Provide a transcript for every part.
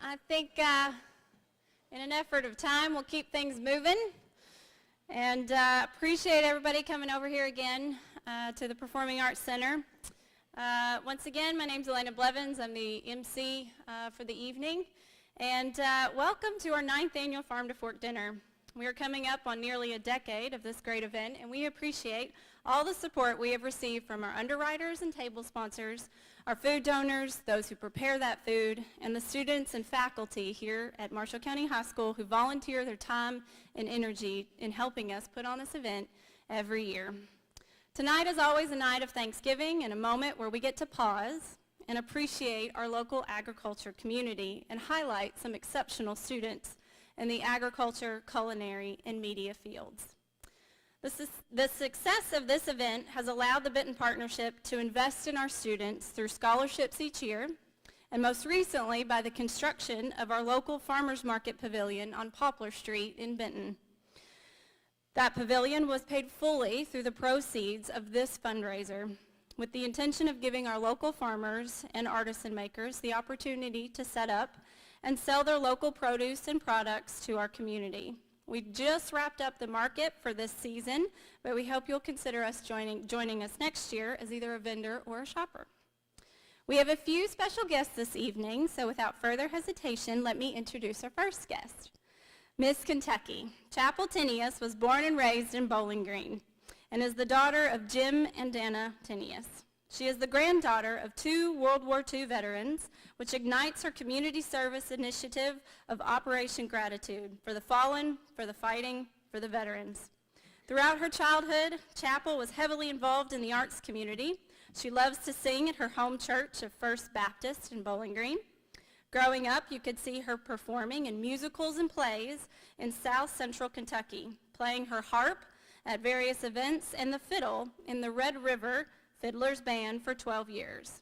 I think in an effort of time, we'll keep things moving. And appreciate everybody coming over here again to the Performing Arts Center. Once again, my name's Elena Blevins. I'm the MC for the evening. And welcome to our 9th annual Farm to Fork Dinner. We are coming up on nearly a decade of this great event, and we appreciate all the support we have received from our underwriters and table sponsors, our food donors, those who prepare that food, and the students and faculty here at Marshall County High School who volunteer their time and energy in helping us put on this event every year. Tonight is always a night of Thanksgiving and a moment where we get to pause and appreciate our local agriculture community and highlight some exceptional students in the agriculture, culinary, and media fields. The success of this event has allowed the Benton Partnership to invest in our students through scholarships each year, and most recently by the construction of our local Farmers Market Pavilion on Poplar Street in Benton. That pavilion was paid fully through the proceeds of this fundraiser, with the intention of giving our local farmers and artisan makers the opportunity to set up and sell their local produce and products to our community. We just wrapped up the market for this season, but we hope you'll consider us joining us next year as either a vendor or a shopper. We have a few special guests this evening, so without further hesitation, let me introduce our first guest. Miss Kentucky. Chapel Tenius was born and raised in Bowling Green and is the daughter of Jim and Dana Tenius. She is the granddaughter of 2 World War II veterans, which ignites her community service initiative of Operation Gratitude for the fallen, for the fighting, for the veterans. Throughout her childhood, Chapel was heavily involved in the arts community. She loves to sing at her home church of First Baptist in Bowling Green. Growing up, you could see her performing in musicals and plays in South Central Kentucky, playing her harp at various events and the fiddle in the Red River Fiddlers Band for 12 years.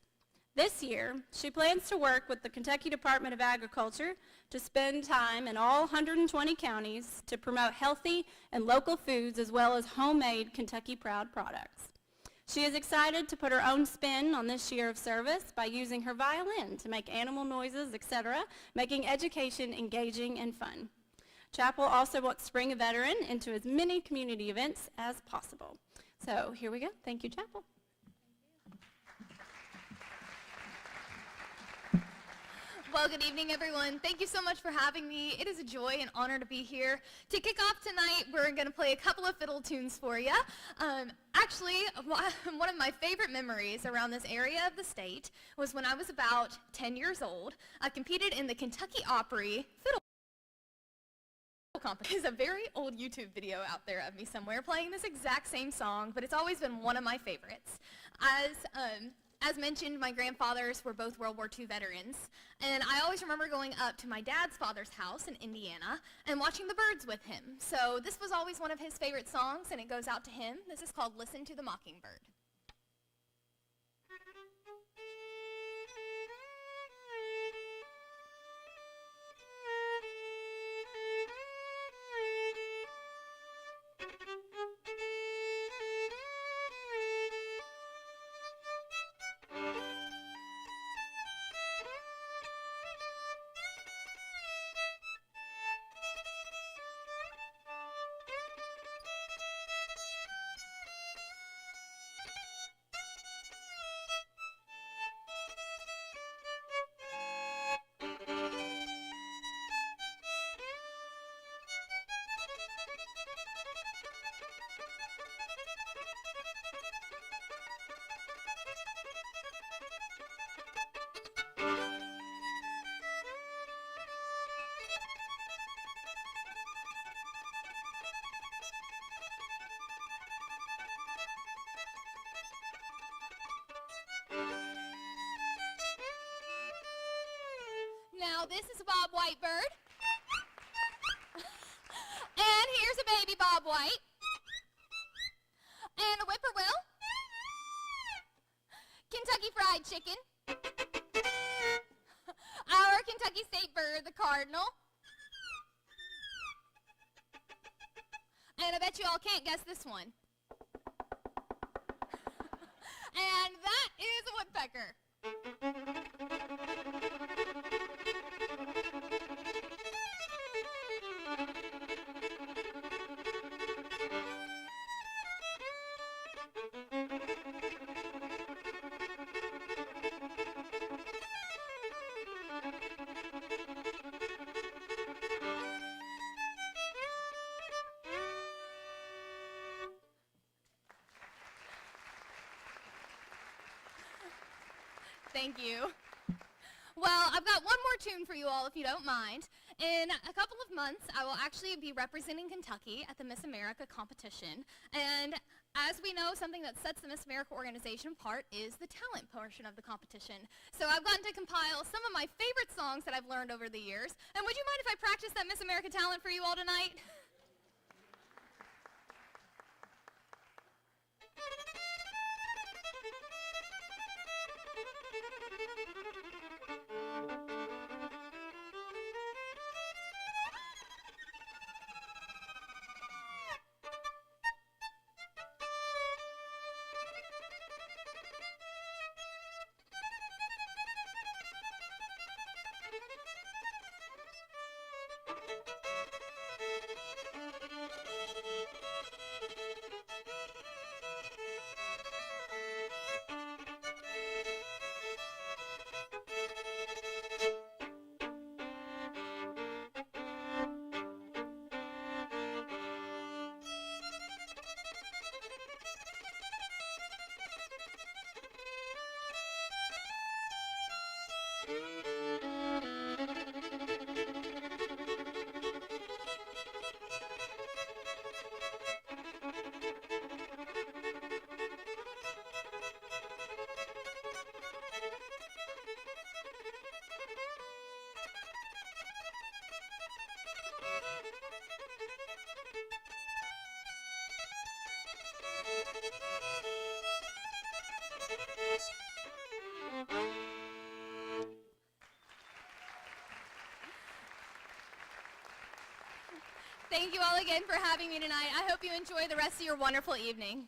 This year, she plans to work with the Kentucky Department of Agriculture to spend time in all 120 counties to promote healthy and local foods as well as homemade Kentucky Proud products. She is excited to put her own spin on this year of service by using her violin to make animal noises, etc., making education engaging and fun. Chapel also wants to bring a veteran into as many community events as possible. So here we go. Thank you, Chapel. Well, good evening, everyone. Thank you so much for having me. It is a joy and honor to be here. To kick off tonight, we're going to play a couple of fiddle tunes for you. Actually, one of my favorite memories around this area of the state was when I was about 10 years old. I competed in the Kentucky Opry fiddle competition. There's a very old YouTube video out there of me somewhere playing this exact same song, but it's always been one of my favorites. As mentioned, my grandfathers were both World War II veterans, and I always remember going up to my dad's father's house in Indiana and watching the birds with him. So this was always one of his favorite songs, and it goes out to him. This is called Listen to the Mockingbird. Now this is a Bob White bird. And here's a baby Bob White. And a whippoorwill. Kentucky Fried Chicken. Our Kentucky State bird, the cardinal. And I bet you all can't guess this one. And that is a woodpecker. Thank you. Well, I've got one more tune for you all, if you don't mind. In a couple of months, I will actually be representing Kentucky at the Miss America competition. And as we know, something that sets the Miss America organization apart is the talent portion of the competition. So I've gotten to compile some of my favorite songs that I've learned over the years. And would you mind if I practice that Miss America talent for you all tonight? Thank you all again for having me tonight. I hope you enjoy the rest of your wonderful evening.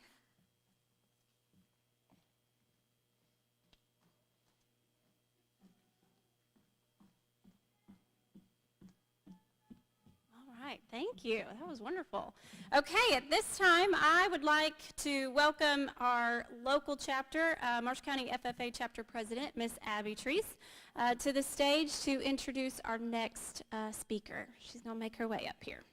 All right, thank you. That was wonderful. Okay, at this time, I would like to welcome our local chapter, Marshall County FFA Chapter President, Miss Abby Treese, to the stage to introduce our next speaker. She's going to make her way up here.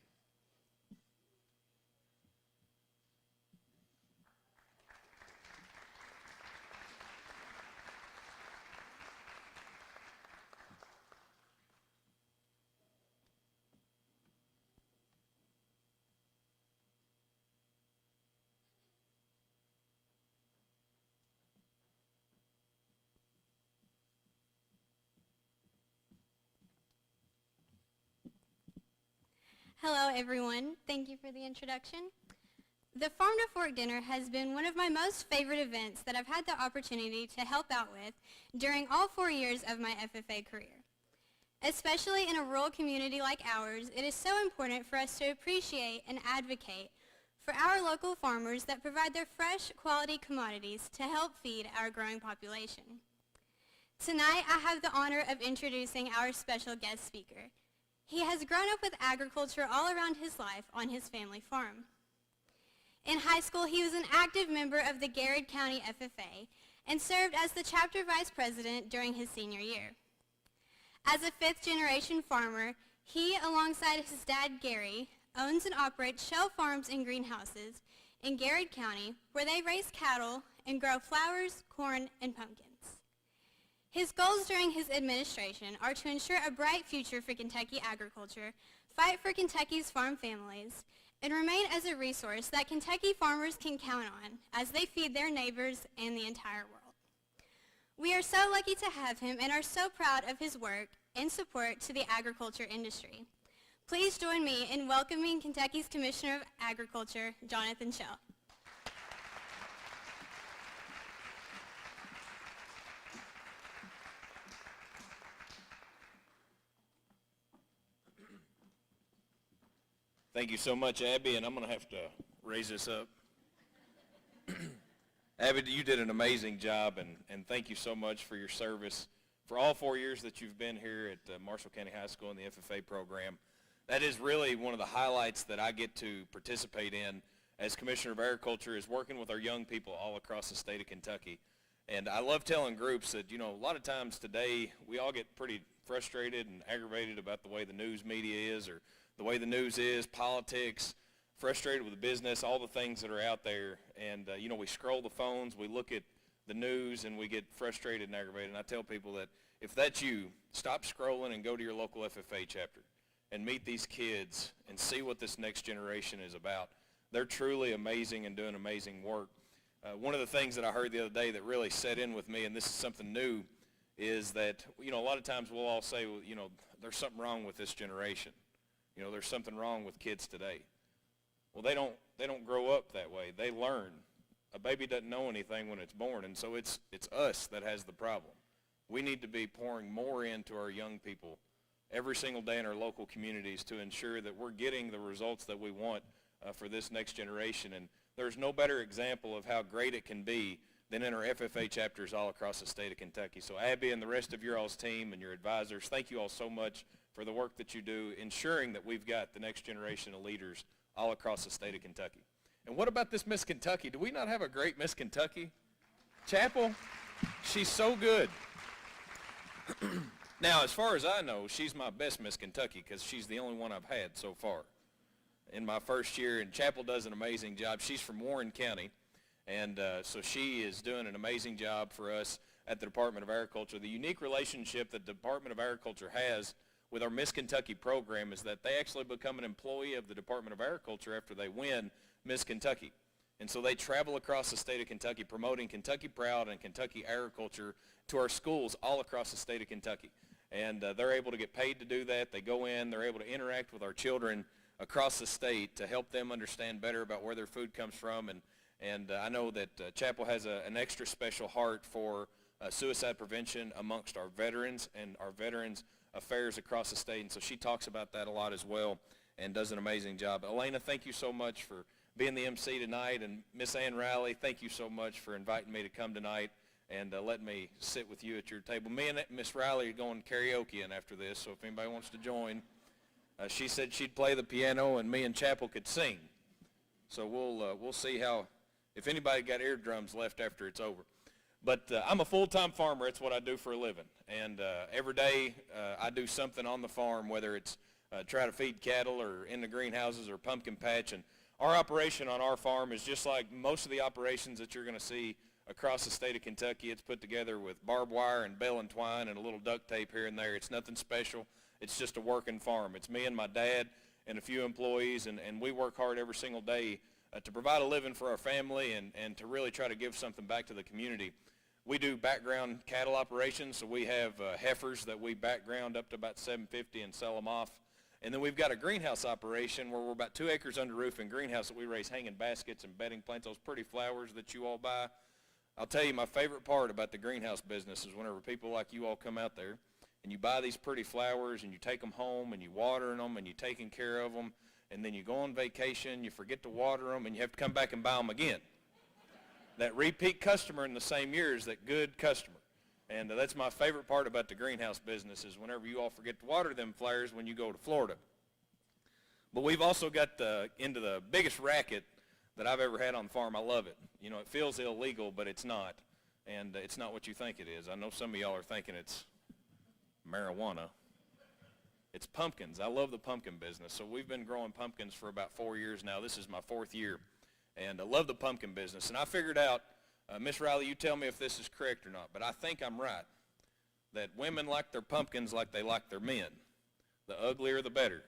Hello, everyone. Thank you for the introduction. The Farm to Fork Dinner has been one of my most favorite events that I've had the opportunity to help out with during all 4 years of my FFA career. Especially in a rural community like ours, it is so important for us to appreciate and advocate for our local farmers that provide their fresh, quality commodities to help feed our growing population. Tonight, I have the honor of introducing our special guest speaker. He has grown up with agriculture all around his life on his family farm. In high school, he was an active member of the Garrett County FFA and served as the chapter vice president during his senior year. As a fifth-generation farmer, he, alongside his dad, Gary, owns and operates shell farms and greenhouses in Garrett County where they raise cattle and grow flowers, corn, and pumpkins. His goals during his administration are to ensure a bright future for Kentucky agriculture, fight for Kentucky's farm families, and remain as a resource that Kentucky farmers can count on as they feed their neighbors and the entire world. We are so lucky to have him and are so proud of his work and support to the agriculture industry. Please join me in welcoming Kentucky's Commissioner of Agriculture, Jonathan Schell. Thank you so much, Abby, and I'm going to have to raise this up. Abby, you did an amazing job, and thank you so much for your service for all 4 years that you've been here at Marshall County High School in the FFA program. That is really one of the highlights that I get to participate in as Commissioner of Agriculture, is working with our young people all across the state of Kentucky. And I love telling groups that, you know, a lot of times today we all get pretty frustrated and aggravated about the way the news media is, or the way the news is, politics, frustrated with the business, all the things that are out there. And, you know, we scroll the phones, we look at the news and we get frustrated and aggravated. And I tell people that if that's you, stop scrolling and go to your local FFA chapter and meet these kids and see what this next generation is about. They're truly amazing and doing amazing work. One of the things that I heard the other day that really set in with me, and this is something new, is that, a lot of times we'll all say, well, there's something wrong with this generation. There's something wrong with kids today. Well, they don't grow up that way. They learn. A baby doesn't know anything when it's born, and so it's us that has the problem. We need to be pouring more into our young people every single day in our local communities to ensure that we're getting the results that we want for this next generation. And there's no better example of how great it can be than in our FFA chapters all across the state of Kentucky. So Abby and the rest of your all's team and your advisors, thank you all so much for the work that you do, ensuring that we've got the next generation of leaders all across the state of Kentucky. And what about this Miss Kentucky? Do we not have a great Miss Kentucky? Chapel, she's so good. Now, as far as I know, she's my best Miss Kentucky because she's the only one I've had so far in my first year, and Chapel does an amazing job. She's from Warren County, and so she is doing an amazing job for us at the Department of Agriculture. The unique relationship that the Department of Agriculture has with our Miss Kentucky program is that they actually become an employee of the Department of Agriculture after they win Miss Kentucky. And so they travel across the state of Kentucky promoting Kentucky Proud and Kentucky agriculture to our schools all across the state of Kentucky. And they're able to get paid to do that. They go in, they're able to interact with our children across the state to help them understand better about where their food comes from. And I know that Chapel has an extra special heart for suicide prevention amongst our veterans and our veterans affairs across the state. And so she talks about that a lot as well and does an amazing job. Elena, thank you so much for being the MC tonight. And Miss Ann Riley, thank you so much for inviting me to come tonight and letting me sit with you at your table. Me and Miss Riley are going karaoke after this, so if anybody wants to join. She said she'd play the piano and me and Chapel could sing. So we'll see if anybody got eardrums left after it's over. But I'm a full-time farmer. It's what I do for a living. And every day I do something on the farm, whether it's try to feed cattle or in the greenhouses or pumpkin patch. And our operation on our farm is just like most of the operations that you're going to see across the state of Kentucky. It's put together with barbed wire and bale and twine and a little duct tape here and there. It's nothing special. It's just a working farm. It's me and my dad and a few employees, and we work hard every single day to provide a living for our family and to really try to give something back to the community. We do background cattle operations, so we have heifers that we background up to about 750 and sell them off. And then we've got a greenhouse operation where we're about 2 acres under roof in greenhouse that we raise hanging baskets and bedding plants, those pretty flowers that you all buy. I'll tell you, my favorite part about the greenhouse business is whenever people like you all come out there and you buy these pretty flowers and you take them home and you water them and you're taking care of them, and then you go on vacation, you forget to water them, and you have to come back and buy them again. That repeat customer in the same year is that good customer. And that's my favorite part about the greenhouse business is whenever you all forget to water them flowers when you go to Florida. But we've also got into the biggest racket that I've ever had on the farm. I love it. It feels illegal, but it's not. And it's not what you think it is. I know some of y'all are thinking it's marijuana. It's pumpkins. I love the pumpkin business. So we've been growing pumpkins for about 4 years now. This is my 4th year. And I love the pumpkin business. And I figured out, Miss Riley, you tell me if this is correct or not, but I think I'm right, that women like their pumpkins like they like their men. The uglier, the better.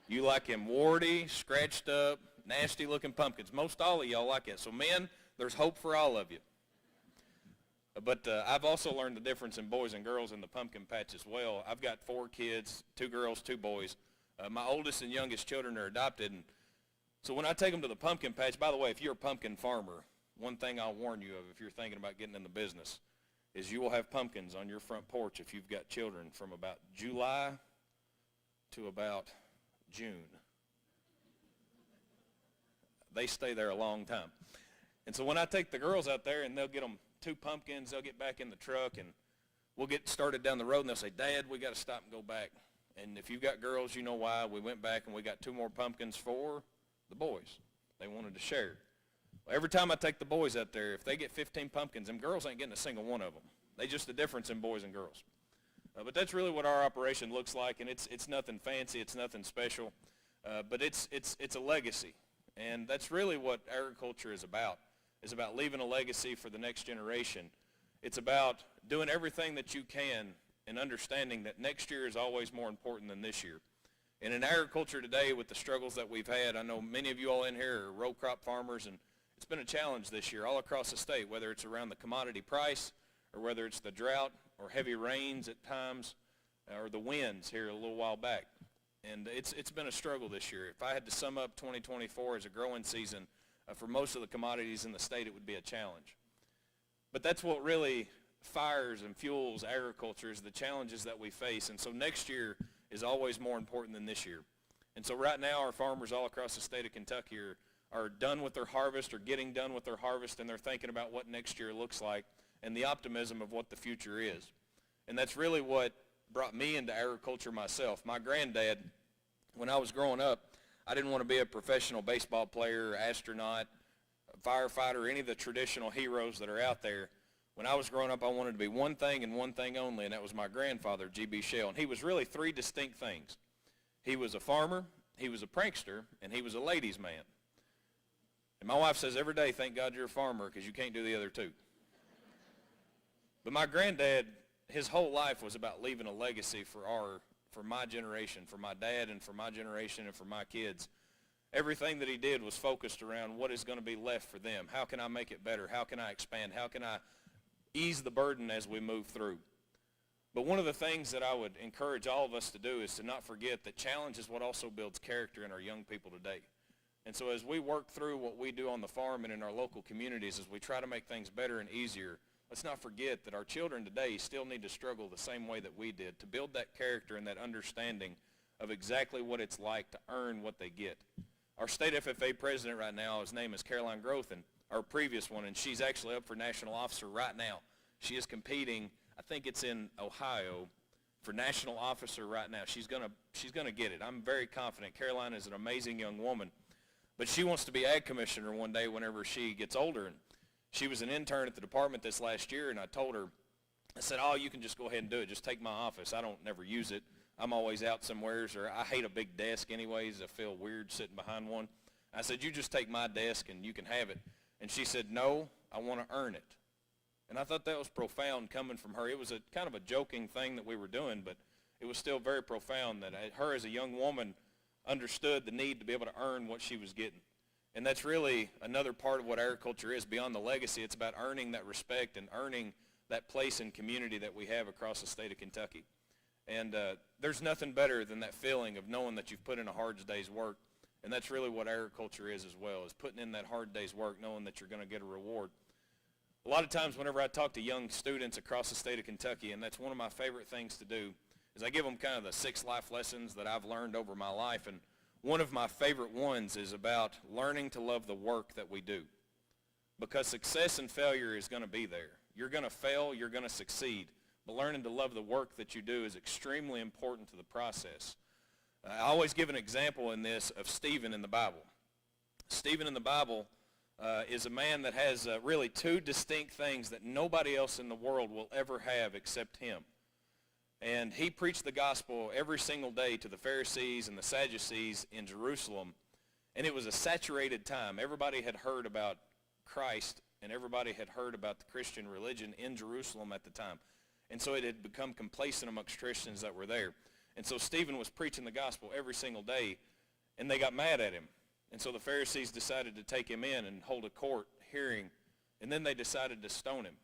You like them warty, scratched up, nasty-looking pumpkins. Most all of y'all like it. So men, there's hope for all of you. But I've also learned the difference in boys and girls in the pumpkin patch as well. I've got 4 kids, 2 girls, 2 boys. My oldest and youngest children are adopted. And so when I take them to the pumpkin patch, by the way, if you're a pumpkin farmer, one thing I'll warn you of if you're thinking about getting in the business is you will have pumpkins on your front porch if you've got children from about July to about June. They stay there a long time. And so when I take the girls out there and they'll get them 2 pumpkins, they'll get back in the truck and we'll get started down the road and they'll say, Dad, we got to stop and go back. And if you've got girls, you know why. We went back and we got 2 more pumpkins for the boys. They wanted to share. Well, every time I take the boys out there, if they get 15 pumpkins, them girls ain't getting a single one of them. They just the difference in boys and girls. But that's really what our operation looks like, and it's nothing fancy, it's nothing special, but it's a legacy. And that's really what agriculture is about. is about leaving a legacy for the next generation. It's about doing everything that you can and understanding that next year is always more important than this year. And in agriculture today, with the struggles that we've had, I know many of you all in here are row crop farmers, and it's been a challenge this year all across the state, whether it's around the commodity price or whether it's the drought or heavy rains at times or the winds here a little while back. And it's been a struggle this year. If I had to sum up 2024 as a growing season for most of the commodities in the state, it would be a challenge. But that's what really fires and fuels agriculture, is the challenges that we face. And so next year is always more important than this year. And so right now our farmers all across the state of Kentucky are done with their harvest or getting done with their harvest, and they're thinking about what next year looks like and the optimism of what the future is. And that's really what brought me into agriculture myself. My granddad, when I was growing up, I didn't want to be a professional baseball player, astronaut, firefighter, any of the traditional heroes that are out there. When I was growing up, I wanted to be one thing and one thing only, and that was my grandfather, G.B. Shell. And he was really three distinct things. He was a farmer, he was a prankster, and he was a ladies' man. And my wife says every day, thank God you're a farmer, because you can't do the other two. But my granddad, his whole life was about leaving a legacy for my generation, for my dad and for my generation and for my kids. Everything that he did was focused around what is going to be left for them. How can I make it better? How can I expand? How can I ease the burden as we move through? But one of the things that I would encourage all of us to do is to not forget that challenge is what also builds character in our young people today. And so as we work through what we do on the farm and in our local communities, as we try to make things better and easier, let's not forget that our children today still need to struggle the same way that we did to build that character and that understanding of exactly what it's like to earn what they get. Our state FFA president right now, his name is Caroline Grothin, our previous one, and she's actually up for national officer right now. She is competing, I think it's in Ohio, for national officer right now. She's gonna get it. I'm very confident. Caroline is an amazing young woman, but she wants to be ag commissioner one day whenever she gets older. And she was an intern at the department this last year, and I told her, I said, oh, you can just go ahead and do it. Just take my office. I don't never use it. I'm always out somewheres, or I hate a big desk anyways. I feel weird sitting behind one. I said, you just take my desk and you can have it. And she said, no, I want to earn it. And I thought that was profound coming from her. It was a kind of a joking thing that we were doing, but it was still very profound that her as a young woman understood the need to be able to earn what she was getting. And that's really another part of what agriculture is. Beyond the legacy, it's about earning that respect and earning that place in community that we have across the state of Kentucky. And there's nothing better than that feeling of knowing that you've put in a hard day's work. And that's really what agriculture is as well, is putting in that hard day's work, knowing that you're going to get a reward. A lot of times whenever I talk to young students across the state of Kentucky, and that's one of my favorite things to do, is I give them kind of the 6 life lessons that I've learned over my life. And one of my favorite ones is about learning to love the work that we do. Because success and failure is going to be there. You're going to fail, you're going to succeed. But learning to love the work that you do is extremely important to the process. I always give an example in this of Stephen in the Bible. Stephen in the Bible is a man that has really 2 distinct things that nobody else in the world will ever have except him. And he preached the gospel every single day to the Pharisees and the Sadducees in Jerusalem. And it was a saturated time. Everybody had heard about Christ, and everybody had heard about the Christian religion in Jerusalem at the time. And so it had become complacent amongst Christians that were there. And so Stephen was preaching the gospel every single day, and they got mad at him. And so the Pharisees decided to take him in and hold a court hearing, and then they decided to stone him.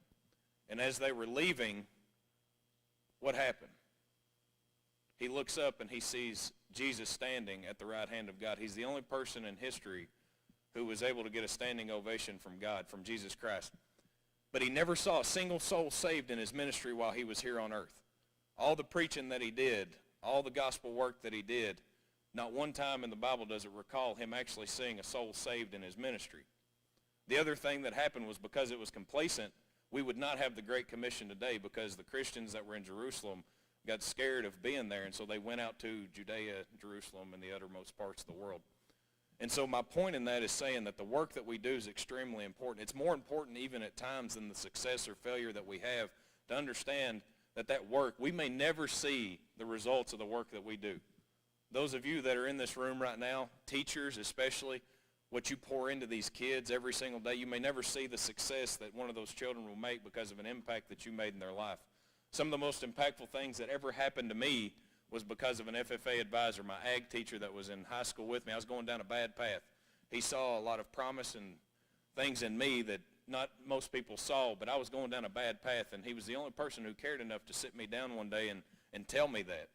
And as they were leaving, what happened? He looks up and he sees Jesus standing at the right hand of God. He's the only person in history who was able to get a standing ovation from God, from Jesus Christ. But he never saw a single soul saved in his ministry while he was here on earth. All the preaching that he did, all the gospel work that he did, not one time in the Bible does it recall him actually seeing a soul saved in his ministry. The other thing that happened was because it was complacent, we would not have the Great Commission today, because the Christians that were in Jerusalem got scared of being there, and so they went out to Judea, Jerusalem, and the uttermost parts of the world. And so my point in that is saying that the work that we do is extremely important. It's more important even at times than the success or failure that we have, to understand that work, we may never see the results of the work that we do. Those of you that are in this room right now, teachers especially, what you pour into these kids every single day. You may never see the success that one of those children will make because of an impact that you made in their life. Some of the most impactful things that ever happened to me was because of an FFA advisor, my ag teacher that was in high school with me. I was going down a bad path. He saw a lot of promise and things in me that not most people saw, but I was going down a bad path, and he was the only person who cared enough to sit me down one day and tell me that.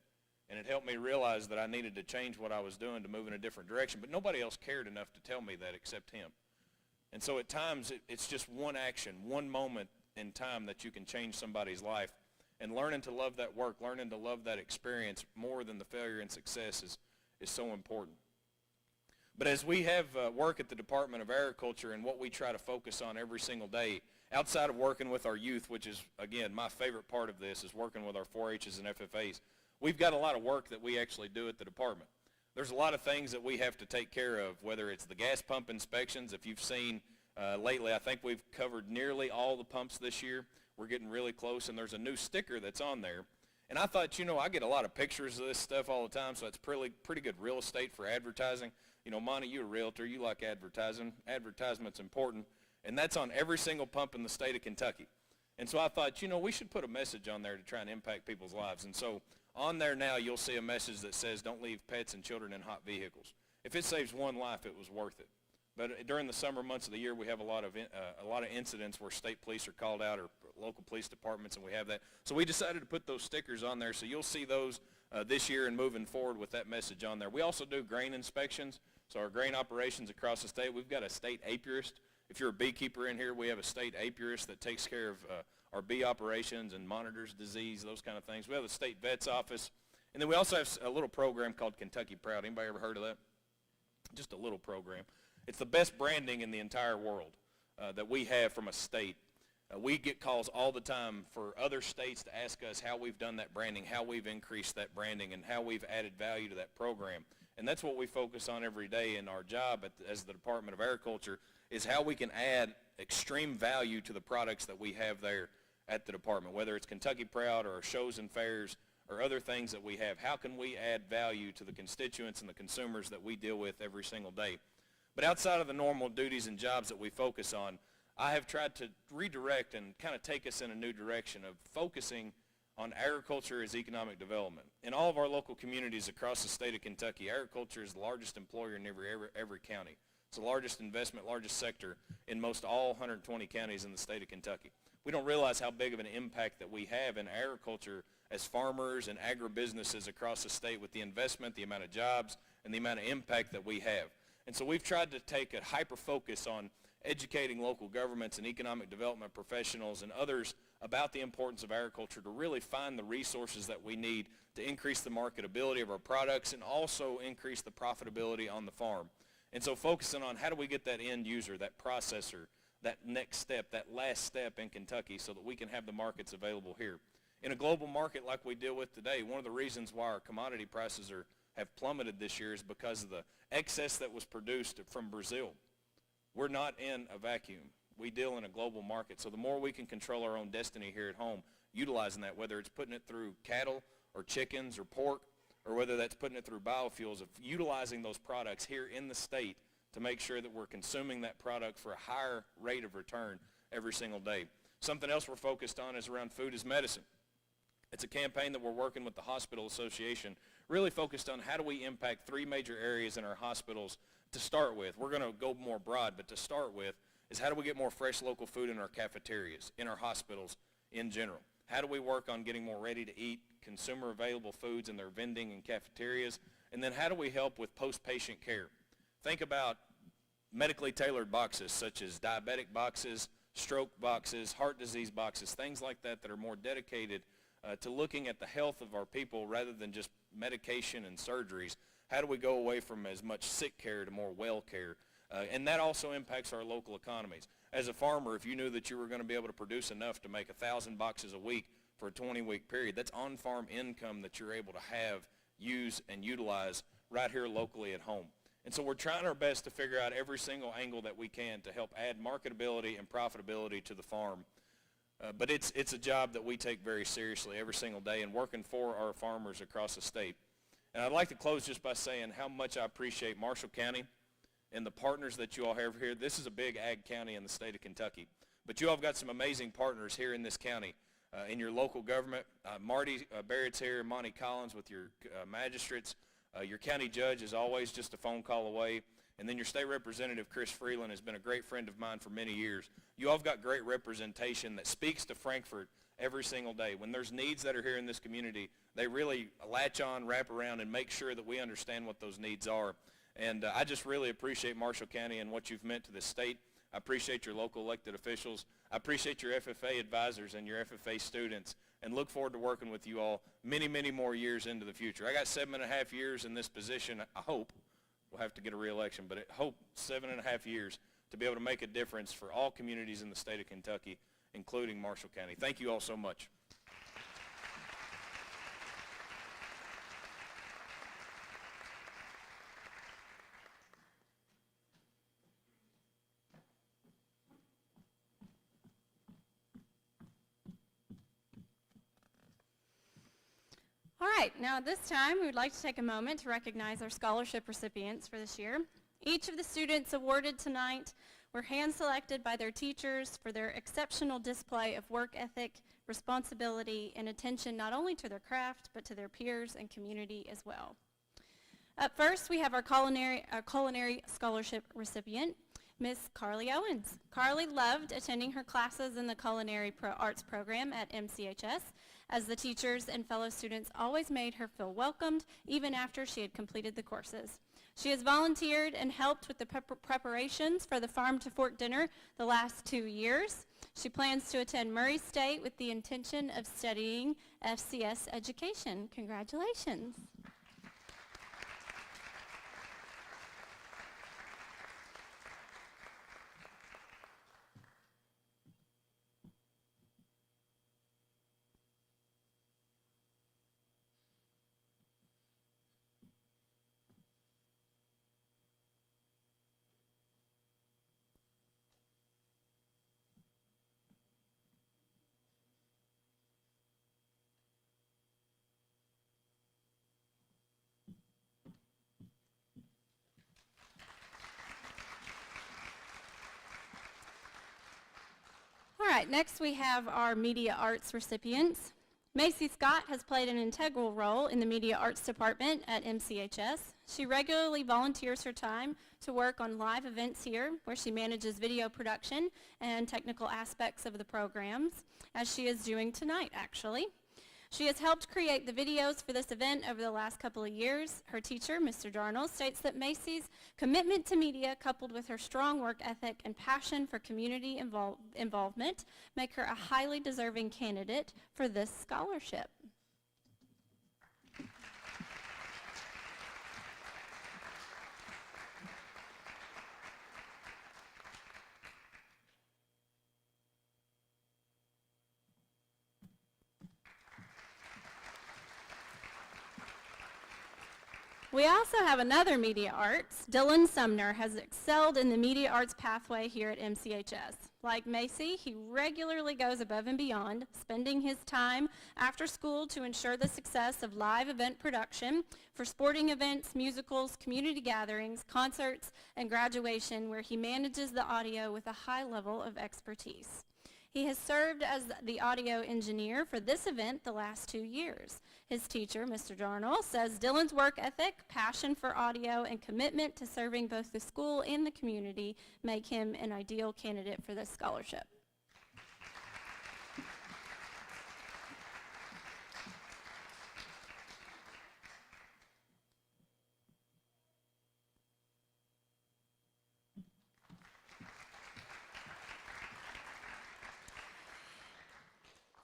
And it helped me realize that I needed to change what I was doing to move in a different direction, but nobody else cared enough to tell me that except him. And so at times it's just one action, one moment in time that you can change somebody's life. And learning to love that work, learning to love that experience more than the failure and success is so important. But as we have work at the Department of Agriculture and what we try to focus on every single day, outside of working with our youth, which is, again, my favorite part of this is working with our 4-H's and FFAs, we've got a lot of work that we actually do at the department. There's a lot of things that we have to take care of, whether it's the gas pump inspections. If you've seen lately, I think we've covered nearly all the pumps this year. We're getting really close, and there's a new sticker that's on there. And I thought, I get a lot of pictures of this stuff all the time, so it's pretty good real estate for advertising. Monty, you're a realtor. You like advertising. Advertisement's important. And that's on every single pump in the state of Kentucky. And so I thought, we should put a message on there to try and impact people's lives. And so on there now, you'll see a message that says, don't leave pets and children in hot vehicles. If it saves one life, it was worth it. But during the summer months of the year, we have a lot of incidents where state police are called out or local police departments, and we have that. So we decided to put those stickers on there, so you'll see those this year and moving forward with that message on there. We also do grain inspections, so our grain operations across the state. We've got a state apiarist. If you're a beekeeper in here, we have a state apiarist that takes care of our bee operations and monitors disease, those kind of things. We have a state vet's office. And then we also have a little program called Kentucky Proud. Anybody ever heard of that? Just a little program. It's the best branding in the entire world that we have from a state. We get calls all the time for other states to ask us how we've done that branding, how we've increased that branding, and how we've added value to that program. And that's what we focus on every day in our job as the Department of Agriculture, is how we can add extreme value to the products that we have there at the department, whether it's Kentucky Proud or our shows and fairs or other things that we have. How can we add value to the constituents and the consumers that we deal with every single day? But outside of the normal duties and jobs that we focus on, I have tried to redirect and kind of take us in a new direction of focusing on agriculture as economic development. In all of our local communities across the state of Kentucky, agriculture is the largest employer in every county. It's the largest investment, largest sector in most all 120 counties in the state of Kentucky. We don't realize how big of an impact that we have in agriculture as farmers and agribusinesses across the state with the investment, the amount of jobs, and the amount of impact that we have. And so we've tried to take a hyper-focus on educating local governments and economic development professionals and others about the importance of agriculture to really find the resources that we need to increase the marketability of our products and also increase the profitability on the farm. And so focusing on how do we get that end user, that processor, that next step, that last step in Kentucky so that we can have the markets available here. In a global market like we deal with today, one of the reasons why our commodity prices have plummeted this year is because of the excess that was produced from Brazil. We're not in a vacuum. We deal in a global market. So the more we can control our own destiny here at home, utilizing that, whether it's putting it through cattle or chickens or pork, or whether that's putting it through biofuels, of utilizing those products here in the state to make sure that we're consuming that product for a higher rate of return every single day. Something else we're focused on is around food as medicine. It's a campaign that we're working with the Hospital Association, really focused on how do we impact 3 major areas in our hospitals to start with. We're going to go more broad, but to start with is how do we get more fresh local food in our cafeterias, in our hospitals in general? How do we work on getting more ready-to-eat, consumer-available foods in their vending and cafeterias? And then how do we help with post-patient care? Think about medically tailored boxes such as diabetic boxes, stroke boxes, heart disease boxes, things like that that are more dedicated to looking at the health of our people rather than just medication and surgeries. How do we go away from as much sick care to more well care? And that also impacts our local economies. As a farmer, if you knew that you were going to be able to produce enough to make 1,000 boxes a week for a 20-week period, that's on-farm income that you're able to have, use, and utilize right here locally at home. And so we're trying our best to figure out every single angle that we can to help add marketability and profitability to the farm. But it's a job that we take very seriously every single day and working for our farmers across the state. And I'd like to close just by saying how much I appreciate Marshall County and the partners that you all have here. This is a big ag county in the state of Kentucky, but you all have got some amazing partners here in this county. In your local government, Marty Barrett's here, Monty Collins with your magistrates. Your county judge is always just a phone call away. And then your state representative, Chris Freeland, has been a great friend of mine for many years. You all have got great representation that speaks to Frankfort every single day. When there's needs that are here in this community, they really latch on, wrap around, and make sure that we understand what those needs are. And I just really appreciate Marshall County and what you've meant to this state. I appreciate your local elected officials. I appreciate your FFA advisors and your FFA students, and look forward to working with you all many, many more years into the future. I got 7.5 years in this position, I hope. We'll have to get a re-election, but I hope 7.5 years to be able to make a difference for all communities in the state of Kentucky, including Marshall County. Thank you all so much. All right, now at this time, we would like to take a moment to recognize our scholarship recipients for this year. Each of the students awarded tonight were hand-selected by their teachers for their exceptional display of work ethic, responsibility, and attention not only to their craft, but to their peers and community as well. Up first, we have our culinary scholarship recipient, Miss Carly Owens. Carly loved attending her classes in the culinary arts program at MCHS, as the teachers and fellow students always made her feel welcomed, even after she had completed the courses. She has volunteered and helped with the preparations for the Farm to Fork dinner the last 2 years. She plans to attend Murray State with the intention of studying FCS education. Congratulations. All right, next we have our media arts recipients. Macy Scott has played an integral role in the media arts department at MCHS. She regularly volunteers her time to work on live events here, where she manages video production and technical aspects of the programs, as she is doing tonight, actually. She has helped create the videos for this event over the last couple of years. Her teacher, Mr. Darnell, states that Macy's commitment to media, coupled with her strong work ethic and passion for community involvement, make her a highly deserving candidate for this scholarship. We also have another media arts. Dylan Sumner has excelled in the media arts pathway here at MCHS. Like Macy, he regularly goes above and beyond, spending his time after school to ensure the success of live event production for sporting events, musicals, community gatherings, concerts, and graduation, where he manages the audio with a high level of expertise. He has served as the audio engineer for this event the last 2 years. His teacher, Mr. Darnell, says Dylan's work ethic, passion for audio, and commitment to serving both the school and the community make him an ideal candidate for this scholarship.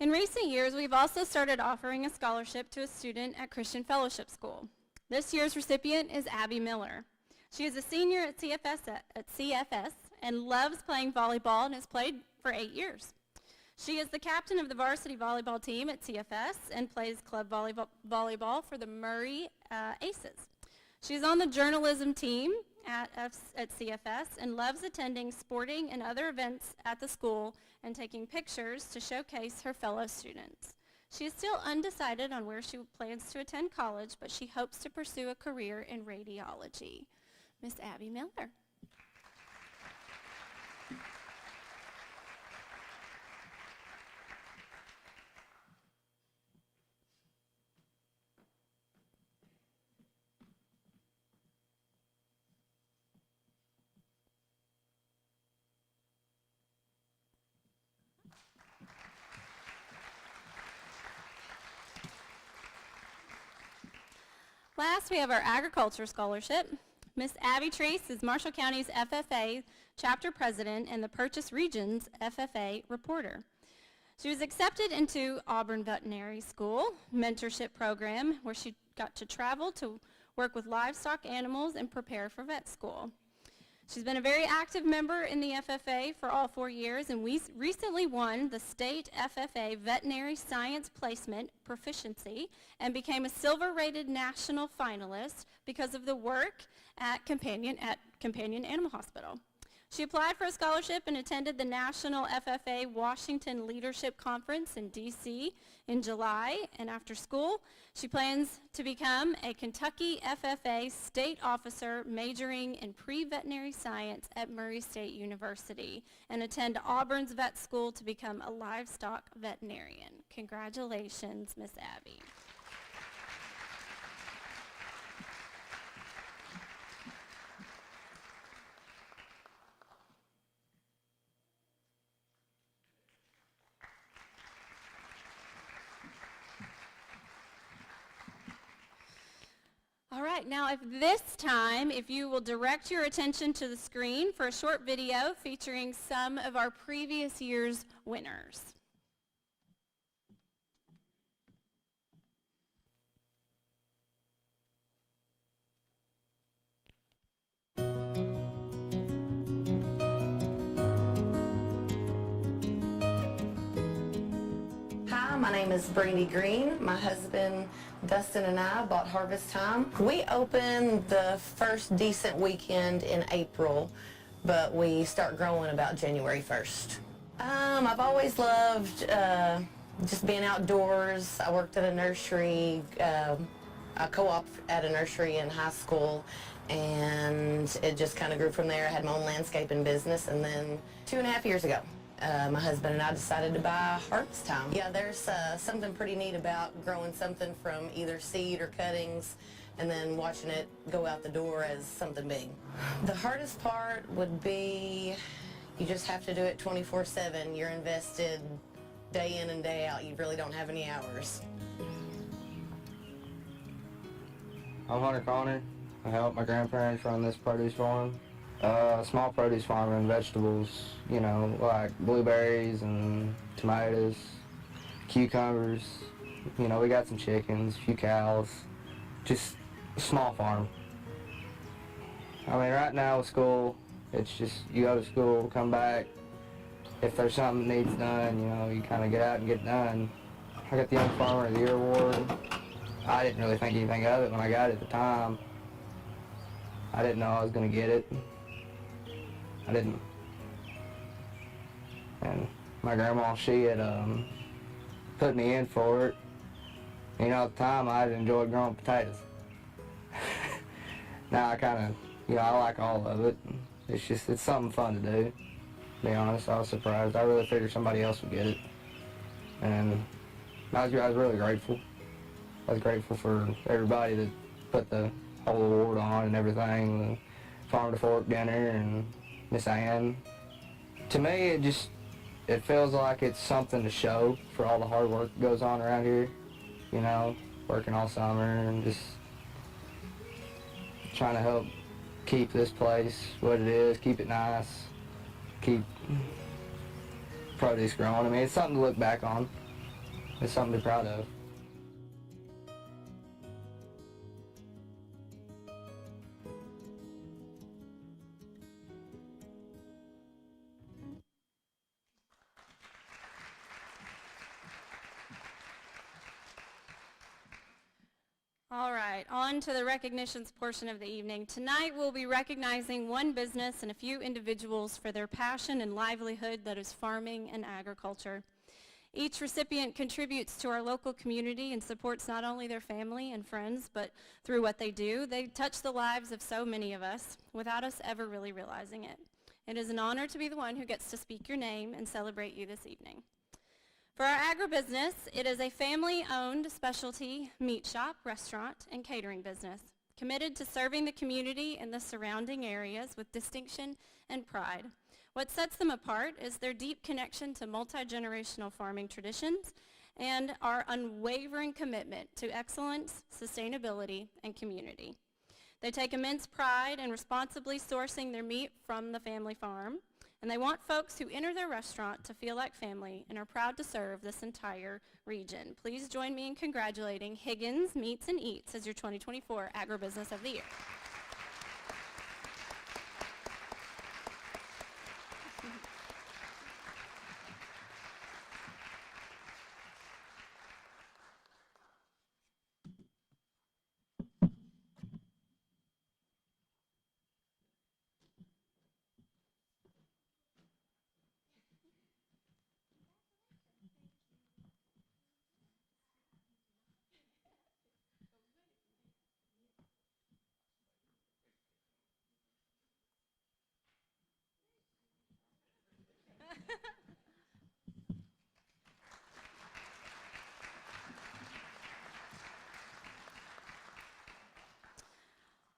In recent years, we've also started offering a scholarship to a student at Christian Fellowship School. This year's recipient is Abby Miller. She is a senior at CFS and loves playing volleyball and has played for 8 years. She is the captain of the varsity volleyball team at CFS and plays club volleyball for the Murray Aces. She's on the journalism team at CFS and loves attending sporting and other events at the school and taking pictures to showcase her fellow students. She is still undecided on where she plans to attend college, but she hopes to pursue a career in radiology. Miss Abby Miller. Last, we have our Agriculture Scholarship. Miss Abby Treese is Marshall County's FFA Chapter President and the Purchase Region's FFA Reporter. She was accepted into Auburn Veterinary School Mentorship Program, where she got to travel to work with livestock animals and prepare for vet school. She's been a very active member in the FFA for all 4 years, and we recently won the State FFA Veterinary Science Placement Proficiency and became a silver-rated national finalist because of the work at Companion Animal Hospital. She applied for a scholarship and attended the National FFA Washington Leadership Conference in D.C. in July, and after school, she plans to become a Kentucky FFA state officer majoring in pre-veterinary science at Murray State University and attend Auburn's vet school to become a livestock veterinarian. Congratulations, Miss Abby. All right, now if you will direct your attention to the screen for a short video featuring some of our previous year's winners. Hi, my name is Brandy Green. My husband Dustin and I bought Harvest Time. We opened the first decent weekend in April, but we start growing about January 1st. I've always loved just being outdoors. I worked at a nursery, I co-op at a nursery in high school, and it just kind of grew from there. I had my own landscaping business, and then 2.5 years ago, my husband and I decided to buy Harvest Time. Yeah, there's something pretty neat about growing something from either seed or cuttings and then watching it go out the door as something big. The hardest part would be you just have to do it 24/7. You're invested day in and day out. You really don't have any hours. I'm Hunter Connor. I help my grandparents run this produce farm. Small produce farm and vegetables, you know, like blueberries and tomatoes, cucumbers. You know, we got some chickens, a few cows, just a small farm. I mean, right now with school, it's just you go to school, come back. If there's something that needs done, you know, you kind of get out and get it done. I got the Young Farmer of the Year award. I didn't really think anything of it when I got it at the time. I didn't know I was going to get it. I didn't. And my grandma, she had put me in for it. You know, at the time, I had enjoyed growing potatoes. Now I kind of, you know, I like all of it. It's just, it's something fun to do. To be honest, I was surprised. I really figured somebody else would get it. And I was really grateful. I was grateful for everybody that put the whole award on and everything, the Farm to Fork dinner and Miss Ann. To me, it feels like it's something to show for all the hard work that goes on around here. You know, working all summer and just trying to help keep this place what it is, keep it nice, keep produce growing. I mean, it's something to look back on. It's something to be proud of. All right, on to the recognitions portion of the evening. Tonight we'll be recognizing one business and a few individuals for their passion and livelihood that is farming and agriculture. Each recipient contributes to our local community and supports not only their family and friends, but through what they do, they touch the lives of so many of us without us ever really realizing it. It is an honor to be the one who gets to speak your name and celebrate you this evening. For our agribusiness, it is a family-owned specialty meat shop, restaurant, and catering business, committed to serving the community and the surrounding areas with distinction and pride. What sets them apart is their deep connection to multi-generational farming traditions and our unwavering commitment to excellence, sustainability, and community. They take immense pride in responsibly sourcing their meat from the family farm, and they want folks who enter their restaurant to feel like family and are proud to serve this entire region. Please join me in congratulating Higgins Meats and Eats as your 2024 Agribusiness of the Year.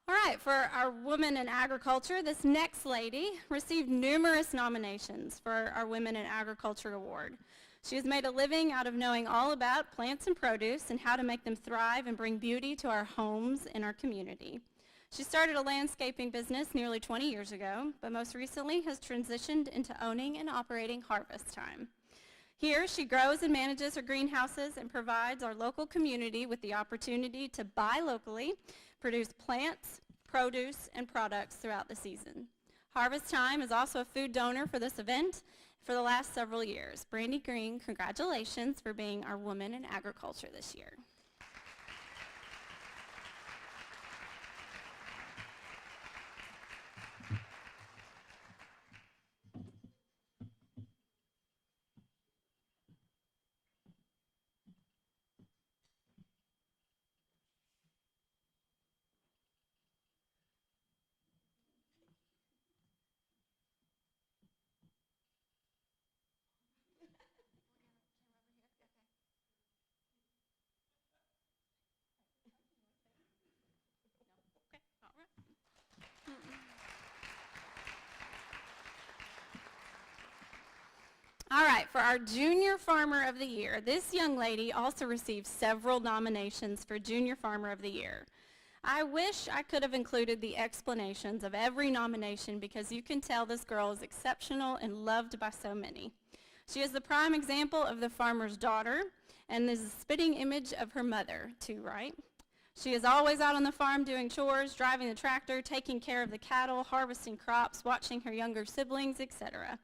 All right, for our Women in Agriculture, this next lady received numerous nominations for our Women in Agriculture Award. She has made a living out of knowing all about plants and produce and how to make them thrive and bring beauty to our homes and our community. She started a landscaping business nearly 20 years ago, but most recently has transitioned into owning and operating Harvest Time. Here, she grows and manages her greenhouses and provides our local community with the opportunity to buy locally, produce plants, produce, and products throughout the season. Harvest Time is also a food donor for this event for the last several years. Brandy Green, congratulations for being our Woman in Agriculture this year. All right, for our Junior Farmer of the Year, this young lady also received several nominations for Junior Farmer of the Year. I wish I could have included the explanations of every nomination because you can tell this girl is exceptional and loved by so many. She is the prime example of the farmer's daughter and is a spitting image of her mother, too, right? She is always out on the farm doing chores, driving the tractor, taking care of the cattle, harvesting crops, watching her younger siblings, etc.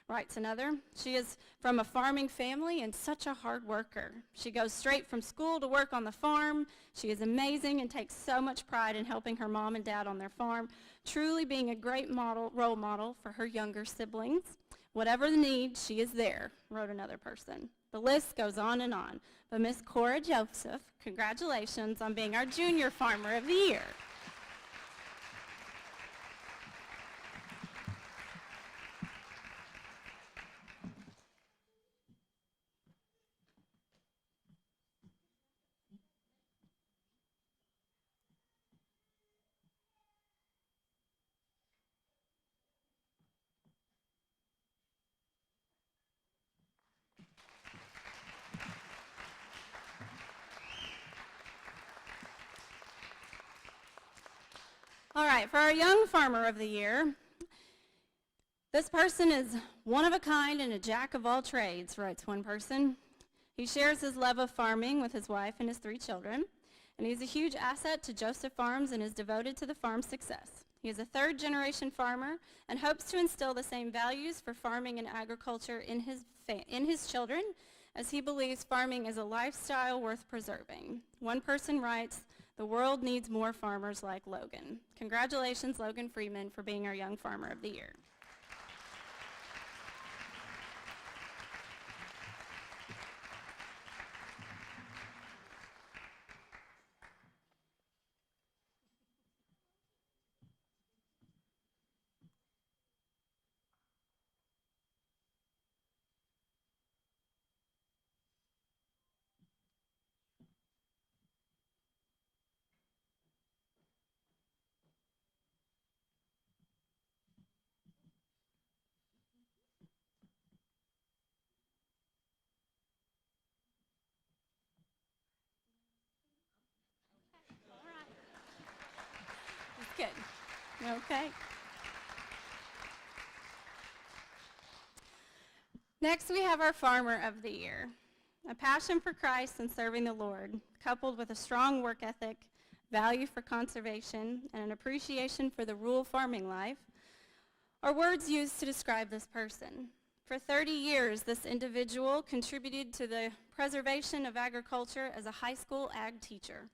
Writes another, she is from a farming family and such a hard worker. She goes straight from school to work on the farm. She is amazing and takes so much pride in helping her mom and dad on their farm, truly being a great role model for her younger siblings. Whatever the need, she is there, wrote another person. The list goes on and on. But Miss Cora Joseph, congratulations on being our Junior Farmer of the Year. All right, for our Young Farmer of the Year, this person is one of a kind and a jack of all trades, writes one person. He shares his love of farming with his wife and his 3 children, and he's a huge asset to Joseph Farms and is devoted to the farm's success. He is a 3rd-generation farmer and hopes to instill the same values for farming and agriculture in his children, as he believes farming is a lifestyle worth preserving. One person writes, "The world needs more farmers like Logan." Congratulations, Logan Freeman, for being our Young Farmer of the Year. Okay. Next, we have our Farmer of the Year. A passion for Christ and serving the Lord, coupled with a strong work ethic, value for conservation, and an appreciation for the rural farming life, are words used to describe this person. For 30 years, this individual contributed to the preservation of agriculture as a high school ag teacher.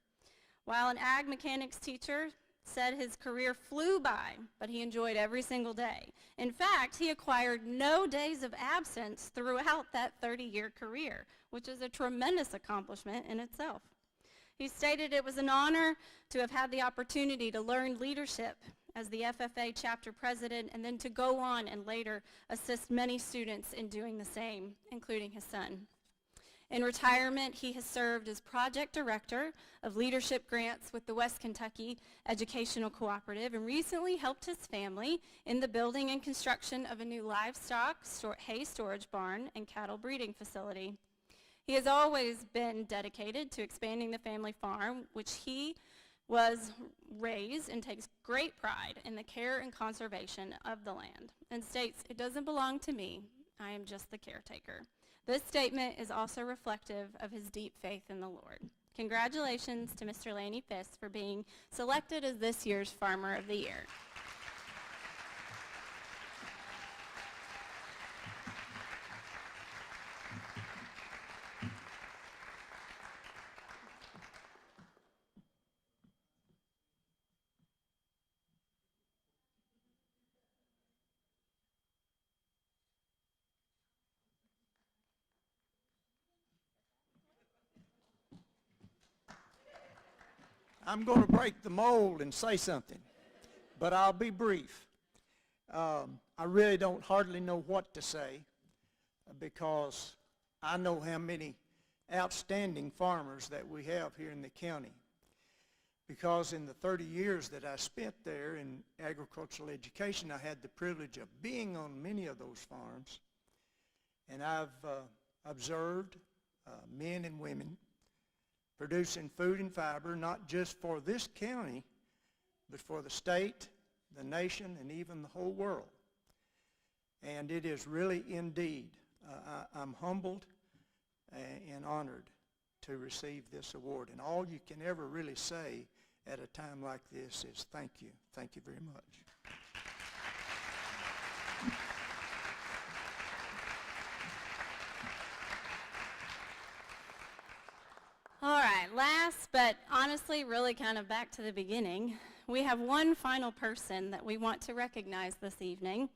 While an ag mechanics teacher said his career flew by, but he enjoyed every single day. In fact, he acquired no days of absence throughout that 30-year career, which is a tremendous accomplishment in itself. He stated it was an honor to have had the opportunity to learn leadership as the FFA chapter president, and then to go on and later assist many students in doing the same, including his son. In retirement, he has served as project director of leadership grants with the West Kentucky Educational Cooperative, and recently helped his family in the building and construction of a new livestock hay storage barn and cattle breeding facility. He has always been dedicated to expanding the family farm, which he was raised, and takes great pride in the care and conservation of the land, and states, "It doesn't belong to me, I am just the caretaker." This statement is also reflective of his deep faith in the Lord. Congratulations to Mr. Laney Fisk for being selected as this year's Farmer of the Year. I'm going to break the mold and say something, but I'll be brief. I really don't hardly know what to say because I know how many outstanding farmers that we have here in the county. Because in the 30 years that I spent there in agricultural education, I had the privilege of being on many of those farms, and I've observed men and women producing food and fiber, not just for this county, but for the state, the nation, and even the whole world. And it is really indeed, I'm humbled and honored to receive this award. And all you can ever really say at a time like this is thank you. Thank you very much. All right, last but honestly really kind of back to the beginning, we have one final person that we want to recognize this evening.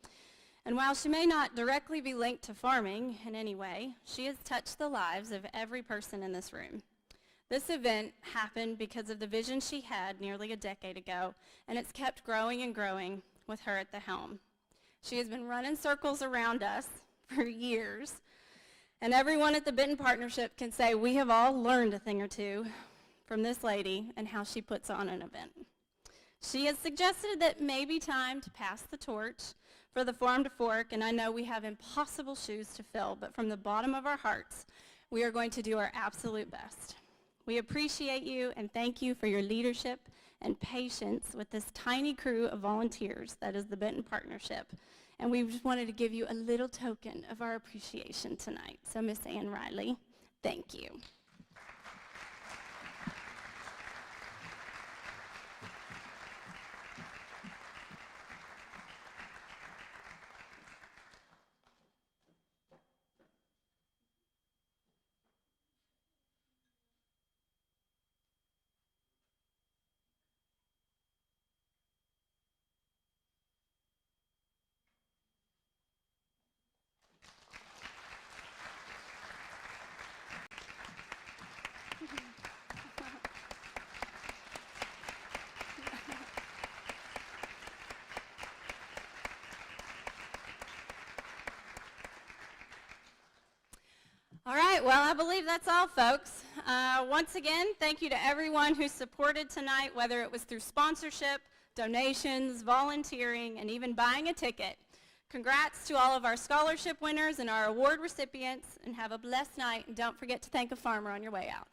And while she may not directly be linked to farming in any way, she has touched the lives of every person in this room. This event happened because of the vision she had nearly a decade ago, and it's kept growing and growing with her at the helm. She has been running circles around us for years, and everyone at the Benton Partnership can say we have all learned a thing or two from this lady and how she puts on an event. She has suggested that it may be time to pass the torch for the Farm to Fork, and I know we have impossible shoes to fill, but from the bottom of our hearts, we are going to do our absolute best. We appreciate you and thank you for your leadership and patience with this tiny crew of volunteers that is the Benton Partnership. And we just wanted to give you a little token of our appreciation tonight. So Miss Ann Riley, thank you. All right, well, I believe that's all, folks. Once again, thank you to everyone who supported tonight, whether it was through sponsorship, donations, volunteering, and even buying a ticket. Congrats to all of our scholarship winners and our award recipients, and have a blessed night, and don't forget to thank a farmer on your way out.